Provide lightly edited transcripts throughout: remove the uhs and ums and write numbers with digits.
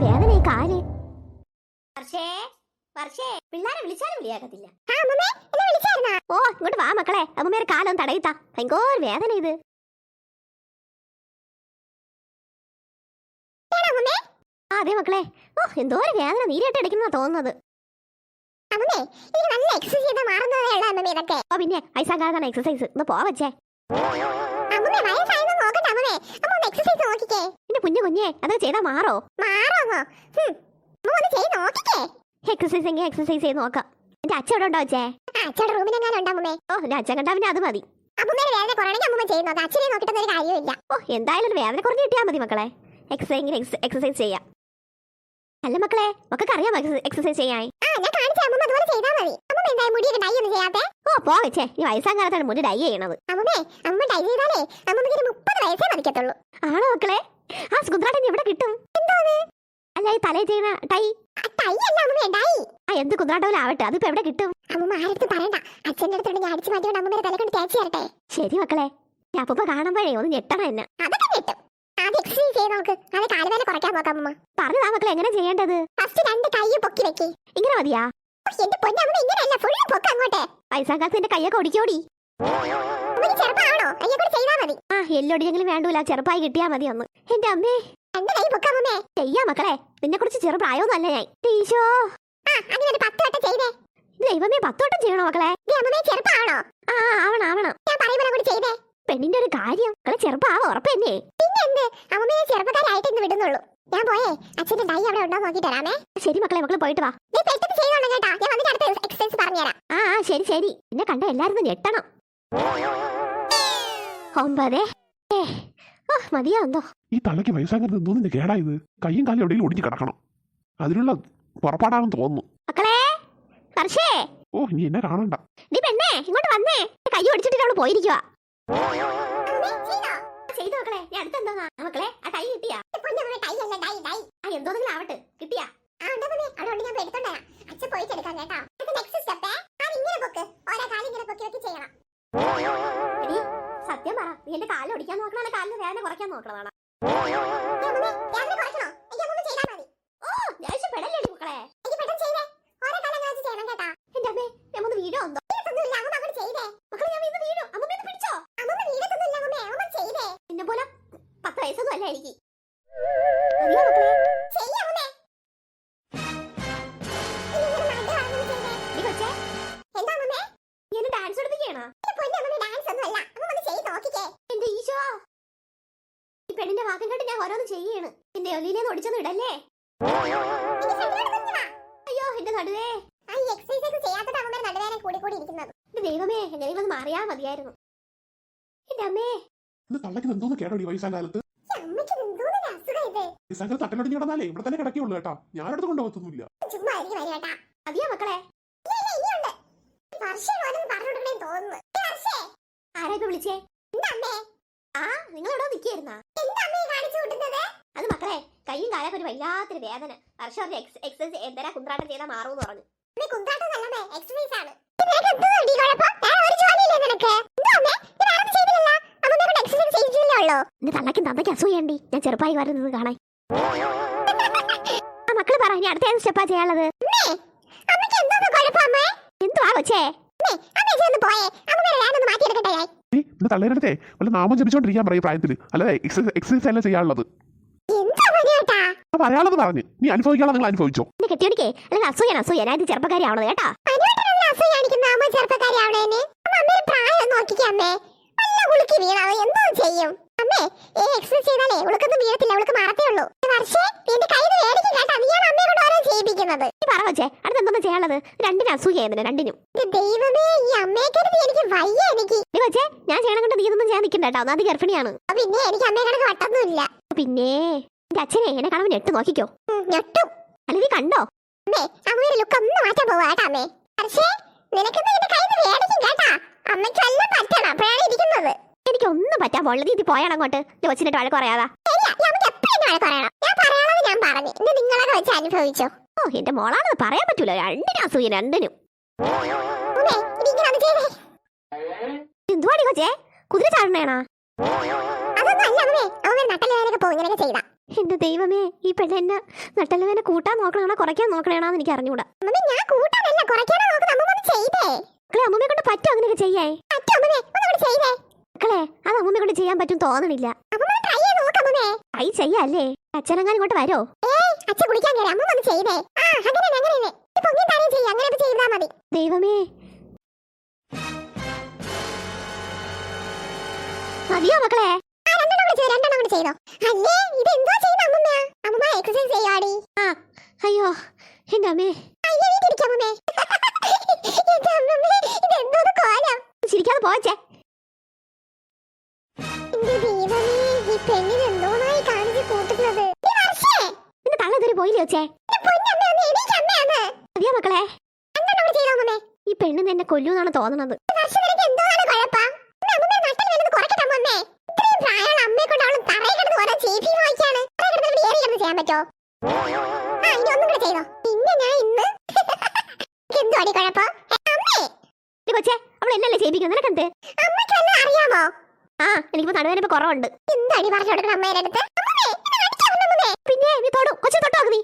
വേദന ഈ കാല്. പിള്ളേരെ വിളിച്ചാലും വിളിയാക്കത്തില്ല. ഓ ഇങ്ങോട്ട് വാ മക്കളെ, അമ്മമ്മേരെ കാലൊന്ന് തടയിത്താ. ഭയങ്കര വേദന ഇത്. അതെ മക്കളെ. ഓ എന്തോ ഒരു വേദന നീരായിട്ട് അടിക്കുന്ന തോന്നുന്നത്. പിന്നെ ഐസാകാതാണ് എക്സസൈസ്. ഒന്ന് പോവച്ചേ. എന്റെ കുഞ്ഞു കുഞ്ഞേ അതൊക്കെ ചെയ്താ മാറോ? എക്സസൈസ് എങ്കിൽ എക്സസൈസ് ചെയ്ത് നോക്കാം. എന്റെ അച്ഛൻ ഇവിടെ ഉണ്ടോ വെച്ചേ? ഓ എന്റെ അച്ഛൻ കണ്ടാ പിന്നെ അത് മതി. ഓ എന്തായാലും വേദന കുറഞ്ഞു കിട്ടിയാൽ മതി മക്കളെ. എക്സസൈസ് ചെയ്യാം. അല്ല മക്കളെ ഒക്കെ അറിയാമോ എക്സസൈസ് ചെയ്യാൻ? ഓ പോവച്ചേ, ഈ വയസ്സാം കാലത്താണ് മുന്നേ ഡൈ ചെയ്യണത്. ആണോ മക്കളെ? ആ സുന്ദരാട്ടൻ എവിടെ കിട്ടും? അല്ല ഈ തലേ ചെയ്യണ ടൈ. എന്ത് കുന്ത്രാട്ടവലാവട്ടെ, അതിപ്പോ എവിടെ കിട്ടും? ശരി മക്കളെ, അപ്പൂപ്പ കാണുമ്പോഴേ ഒന്ന് ഞെട്ടണം എന്നെ. പറഞ്ഞതാ മക്കളെ എങ്ങനെ ചെയ്യേണ്ടത്? ഇങ്ങനെ മതിയാ? വയസ്സാകാലത്തിന്റെ കയ്യൊക്കെ ഒടിക്കോടി. ആ എല്ലൊടിയെങ്കിലും വേണ്ടൂല, ചെറുപ്പായി കിട്ടിയാ മതി ഒന്ന്. എന്റെ അമ്മേ ചെയ്യാ മക്കളെ, നിന്നെ കുറിച്ച് ചെറു പ്രായമൊന്നല്ല ഞാൻ. ഈശോ ദൈവമേ 10 വട്ടം ചെയ്യണോ മക്കളെ? ആ ആവണം. പെണ്ണിന്റെ ഒരു കാര്യം മക്കളെ ചെറുപ്പാവോ ഉറപ്പന്നെ? ഞാൻ പോയേ അച്ഛന്റെ ഡൈ അവിടെ ഉണ്ടോ നോക്കിട്ട് വരാമേ. ശരി മക്കളെ, മക്കളെ പോയിട്ട് വാ. ആ ശരി ശരി. എന്നെ കണ്ട എല്ലാരും ഞെട്ടണം. 9 മതിയാ എന്തോ. ഈ തലയ്ക്ക് വയസ്സാകാൻ എന്തോന്നിന്റെ കേടായത്? കയ്യും കാലും എവിടെയും ഒടിഞ്ഞു കിടക്കണം. അതിനുള്ള പുറപ്പാടാണെന്ന് തോന്നുന്നു. മക്കളെ ഓ നീ എന്നെ കാണണ്ട. നീ പെണ്ണേ ഇങ്ങോട്ട് വന്നേ. കൈ ഒടിച്ചിട്ട് അവള് പോയിരിക്കുക. ചെയ്തോ മക്കളെ. ഞാൻ അടുത്തെന്തോന്നാ മക്കളെ? ആ ടൈ കിട്ടിയാ? എന്തോന്നെങ്കിലും ആവട്ടെ, കിട്ടിയാ? സത്യം പറ, നീ എന്റെ കാലിൽ ഒടിക്കാൻ നോക്കണോ കാലിന് വേദന കുറയ്ക്കാൻ നോക്കണതാണ്? ഓ ദേഷ്യപ്പെടല്ലേ മക്കളെ. എന്റെ അമ്മേ ഞാൻ ഒന്ന് വീഴോ എന്തോ? മക്കളെ ഞാൻ വീണ് വീഴും. അമ്മ പിടിച്ചോ? എന്നെ പോലെ 10 വയസ്സൊന്നും അല്ല എനിക്ക്. ഡാൻസ് എടുപ്പിക്കണോ? എന്റെ ഈശോ, ഈ പെണ്ണിന്റെ വാക്കും കേട്ട് ഞാൻ ഓരോന്ന് ചെയ്യാണ്. എന്റെ ഒലിയിലേന്ന് ഒടിച്ചൊന്നും ഇടല്ലേ. അയ്യോ എന്റെ നടുവേ. ദൈവമേ എങ്ങനെയെങ്കിലും ഒന്ന് മാറിയാ മതിയായിരുന്നു. എന്റെ അമ്മേ തട്ടലൊടിഞ്ഞ് കിടന്നാലേ ഇവിടെ തന്നെ കിടക്കുള്ളൂ കേട്ടാ. ഞാനടുത്ത് കൊണ്ടുപോകത്തൊന്നുമില്ല. അതെയാ മക്കളെ? ആരാ ഇപ്പൊ വിളിച്ചേ? ആ നിങ്ങൾ എവിടെ നിക്കായിരുന്നാ? അത് മക്കളെ കയ്യും കാലൊക്കെ ഒരു വല്ലാത്തൊരു വേദന. വർഷം എക്സസൈസ് എന്തരാ കുന്ത്രാട്ടം ചെയ്താൽ മാറൂന്ന് പറഞ്ഞു. എന്റെ തള്ളക്കും തന്തയ്ക്ക് അസൂയണ്ടി ഞാൻ ചെറുപ്പായി വരുന്നത് കാണാൻ. ആ മക്കള് പറ, ഇനി അടുത്ത ഏത് സ്റ്റെപ്പാ ചെയ്യാനുള്ളത്? എന്തുവാ കൊച്ചേ? തള്ളേരടുത്തേ വല്ല നാമം ജപിച്ചോണ്ടിരിക്കാൻ പറയും പ്രായത്തില്. അല്ലാതെ എക്സസൈസ് അല്ല ചെയ്യാനുള്ളത്. പറയാനുള്ളത് പറഞ്ഞു. നീ അനുഭവിക്കാനുള്ള നിങ്ങൾ അനുഭവിച്ചോ. കെട്ടിയോടിക്കേ അല്ലെങ്കിൽ അസൂയ ഞാൻ ചെറുപ്പക്കാരി ആവണത് കേട്ടാ. അടുത്തെന്തോന്ന് ചെയ്യാനുള്ളത്? രണ്ടിനും അസൂയായിരുന്നു, രണ്ടിനും. ഞാൻ ചെയ്യണം കണ്ട് നീ ഒന്നും ചെയ്യാൻ നിൽക്കണ്ട കേട്ടോ. ഒന്നാമത് ഗർഭിണിയാണ്. പിന്നെ എന്റെ അച്ഛനെ എന്നെ കാണുമ്പോൾ ഞെട്ട് നോക്കിക്കോ. അല്ല നീ കണ്ടോ? എനിക്കൊന്നും പറ്റാൻ പോണില്ല. നീ പോയാണ് അങ്ങോട്ട് ചോദിച്ചിട്ട് വഴക്ക് പറയാതാ. ഓ എന്റെ മോളാണെന്ന് പറയാൻ പറ്റൂല. രണ്ടിനും അസൂയ, രണ്ടിനും. എന്തുവാടി കൊച്ചേ? കുതിര ചാടണേണാ? എന്റെ ദൈവമേ, ഈ പെണ്ണെന്നെ നട്ടലുവേനെ കൂട്ടാൻ നോക്കണോ കുറയ്ക്കാൻ നോക്കണേണോന്ന് എനിക്ക് അറിഞ്ഞൂടാ. ഞാൻ കൂട്ടാനല്ല കുറയ്ക്കാനാ നോക്കുന്നത്. അമ്മ ചെയ്തേ മക്കളെ, അമ്മൂമ്മയെ കൊണ്ട് പറ്റും അങ്ങനെയൊക്കെ ചെയ്യേ? മക്കളെ, അത് അമ്മൂമ്മയെ കൊണ്ട് ചെയ്യാൻ പറ്റും തോന്നണില്ല. ട്രൈ ചെയ്യാല്ലേ? അച്ഛനെങ്ങാനും ഇങ്ങോട്ട് വരോ? ദൈവമേ, മതിയോ മക്കളെ? അയ്യോ എന്റെ അമ്മേ, ചിരിക്കാതെ പോച്ചേ. നിന്റെ തള്ള ഇതുവരെ പോയില്ലേ വെച്ചേ? മതിയോ മക്കളെ? ഈ പെണ്ണിന് എന്നെ കൊല്ലൂന്നാണ് തോന്നണത്. ചെയ്യാൻ പറ്റോ? കൊച്ചേ, അവൾ എന്നല്ലേ ചെയ്യിപ്പിക്കുന്നത്? നിനക്കെന്ത് അറിയാമോ? ആ, എനിക്കിപ്പോ നടുവേനിപ്പോ കുറവുണ്ട്. എന്താടി പറഞ്ഞു കൊടുക്കണം അമ്മേടെ അടുത്ത്? പിന്നെ നീ തൊടു, കൊച്ചിനെ തൊട്ടോ നീ.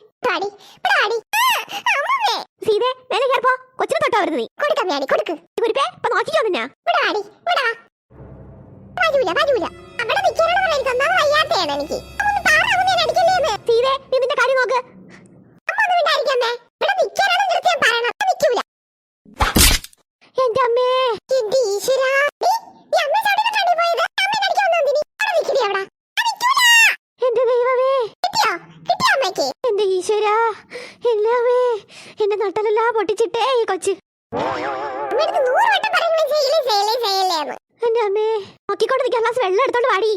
സീതേ, നേരെ കേർപ്പോ, കൊച്ചിനെ തൊട്ടോ വരുന്നത് നീ. കൊടുക്ക് കുരിപ്പേ, ഇപ്പൊ നോക്കിക്കോ നിന്നാ. സീതേ, നീ നിന്റെ കാര്യം നോക്ക്. എന്റെ അമ്മേ, എന്റെ ഈശ്വരാ, എന്റെ ദൈവമേ, എന്റെ ഈശ്വരാ, എല്ലാമേ എന്റെ നട്ടലെല്ലാം പൊട്ടിച്ചിട്ടേ ഈ കൊച്ച്. എന്റെ അമ്മേ, നോക്കിക്കൊണ്ട് നിൽക്കാൻ ഗ്ലാസ് വെള്ളം എടുത്തോണ്ട് വാടി.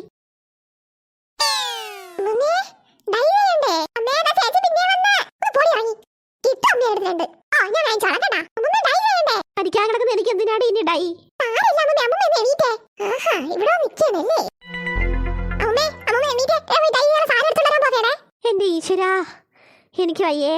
അടിക്കാൻ കിടക്കുന്ന എനിക്ക് എന്തിനാടി ഇനി ഡൈ? എന്റെ ഈശ്വരാ, എനിക്ക് വയ്യേ.